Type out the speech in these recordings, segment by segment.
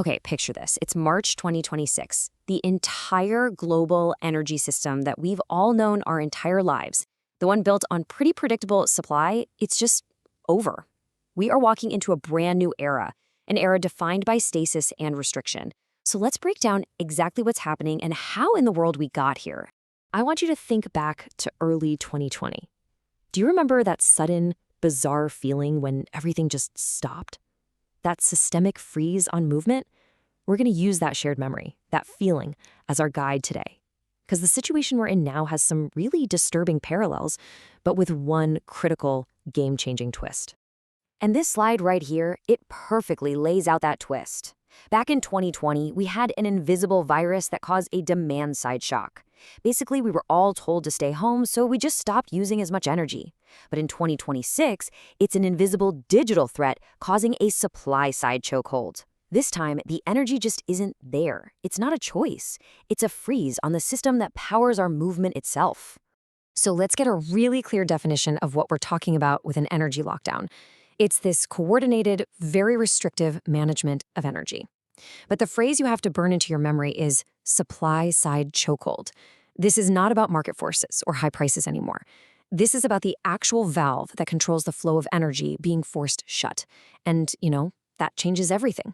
Okay, picture this. It's March 2026. The entire global energy system that we've all known our entire lives, the one built on pretty predictable supply, it's just over. We are walking into a brand new era, an era defined by stasis and restriction. So let's break down exactly what's happening and how in the world we got here. I want you to think back to early 2020. Do you remember that sudden, bizarre feeling when everything just stopped? That systemic freeze on movement? We're going to use that shared memory, that feeling, as our guide today. Because the situation we're in now has some really disturbing parallels, but with one critical, game-changing twist. And this slide right here, it perfectly lays out that twist. Back in 2020, we had an invisible virus that caused a demand-side shock. Basically, we were all told to stay home, so we just stopped using as much energy. But in 2026, it's an invisible digital threat causing a supply-side chokehold. This time, the energy just isn't there. It's not a choice. It's a freeze on the system that powers our movement itself. So let's get a really clear definition of what we're talking about with an energy lockdown. It's this coordinated, very restrictive management of energy. But the phrase you have to burn into your memory is supply-side chokehold. This is not about market forces or high prices anymore. This is about the actual valve that controls the flow of energy being forced shut. And, that changes everything.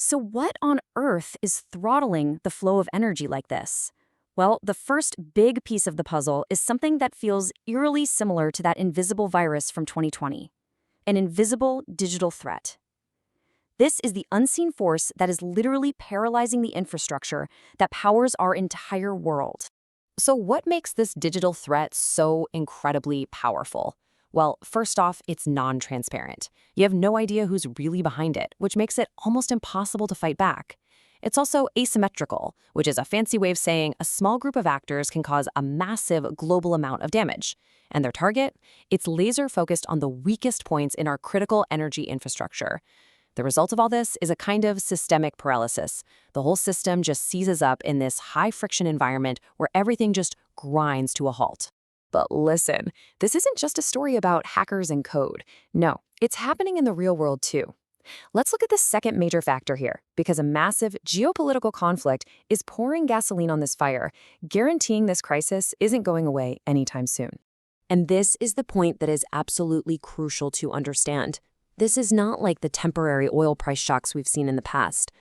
So what on earth is throttling the flow of energy like this? Well, the first big piece of the puzzle is something that feels eerily similar to that invisible virus from 2020. An invisible digital threat. This is the unseen force that is literally paralyzing the infrastructure that powers our entire world. So what makes this digital threat so incredibly powerful? Well, first off, it's non-transparent. You have no idea who's really behind it, which makes it almost impossible to fight back. It's also asymmetrical, which is a fancy way of saying a small group of actors can cause a massive global amount of damage. And their target? It's laser-focused on the weakest points in our critical energy infrastructure. The result of all this is a kind of systemic paralysis. The whole system just seizes up in this high-friction environment where everything just grinds to a halt. But listen, this isn't just a story about hackers and code. No, it's happening in the real world too. Let's look at the second major factor here, because a massive geopolitical conflict is pouring gasoline on this fire, guaranteeing this crisis isn't going away anytime soon. And this is the point that is absolutely crucial to understand. This is not like the temporary oil price shocks we've seen in the past.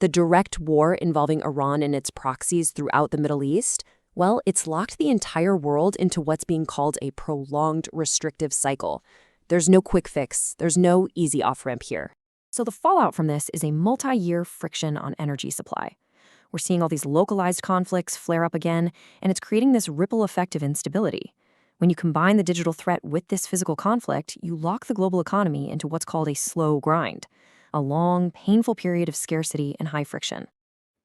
The direct war involving Iran and its proxies throughout the Middle East, well, it's locked the entire world into what's being called a prolonged restrictive cycle. There's no quick fix. There's no easy off-ramp here. So the fallout from this is a multi-year friction on energy supply. We're seeing all these localized conflicts flare up again, and it's creating this ripple effect of instability. When you combine the digital threat with this physical conflict, you lock the global economy into what's called a slow grind, a long, painful period of scarcity and high friction.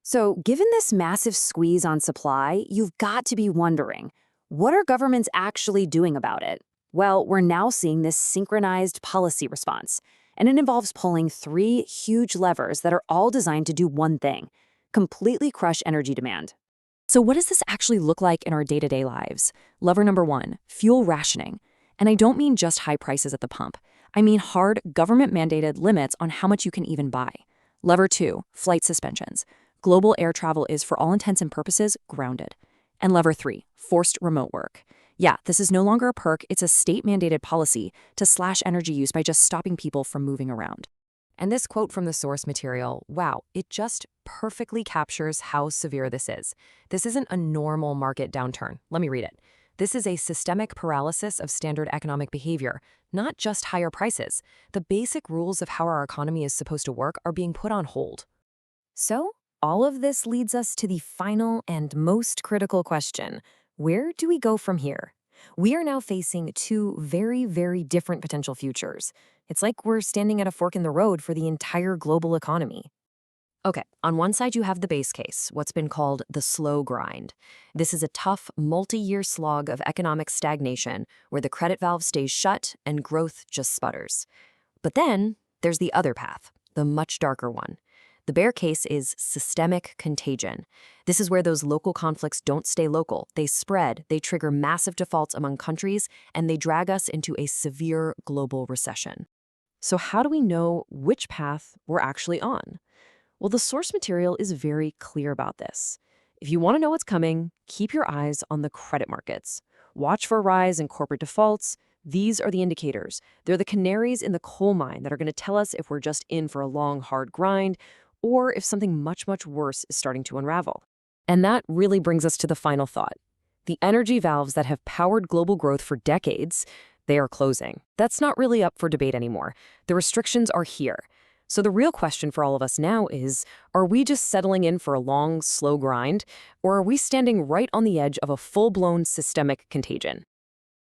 So given this massive squeeze on supply, you've got to be wondering, what are governments actually doing about it? Well, we're now seeing this synchronized policy response, and it involves pulling three huge levers that are all designed to do one thing: completely crush energy demand. So what does this actually look like in our day-to-day lives? Lever number one, fuel rationing. And I don't mean just high prices at the pump. I mean hard, government-mandated limits on how much you can even buy. Lever two, flight suspensions. Global air travel is, for all intents and purposes, grounded. And lever three, forced remote work. Yeah, this is no longer a perk, it's a state-mandated policy to slash energy use by just stopping people from moving around. And this quote from the source material, wow, it just perfectly captures how severe this is. This isn't a normal market downturn. Let me read it. This is a systemic paralysis of standard economic behavior, not just higher prices. The basic rules of how our economy is supposed to work are being put on hold. So, all of this leads us to the final and most critical question. Where do we go from here? We are now facing two very, very different potential futures. It's like we're standing at a fork in the road for the entire global economy. Okay, on one side you have the base case, what's been called the slow grind. This is a tough, multi-year slog of economic stagnation where the credit valve stays shut and growth just sputters. But then there's the other path, the much darker one. The bear case is systemic contagion. This is where those local conflicts don't stay local. They spread, they trigger massive defaults among countries, and they drag us into a severe global recession. So how do we know which path we're actually on? Well, the source material is very clear about this. If you want to know what's coming, keep your eyes on the credit markets. Watch for a rise in corporate defaults. These are the indicators. They're the canaries in the coal mine that are going to tell us if we're just in for a long, hard grind or if something much, much worse is starting to unravel. And that really brings us to the final thought. The energy valves that have powered global growth for decades, they are closing. That's not really up for debate anymore. The restrictions are here. So the real question for all of us now is, are we just settling in for a long, slow grind, or are we standing right on the edge of a full-blown systemic contagion?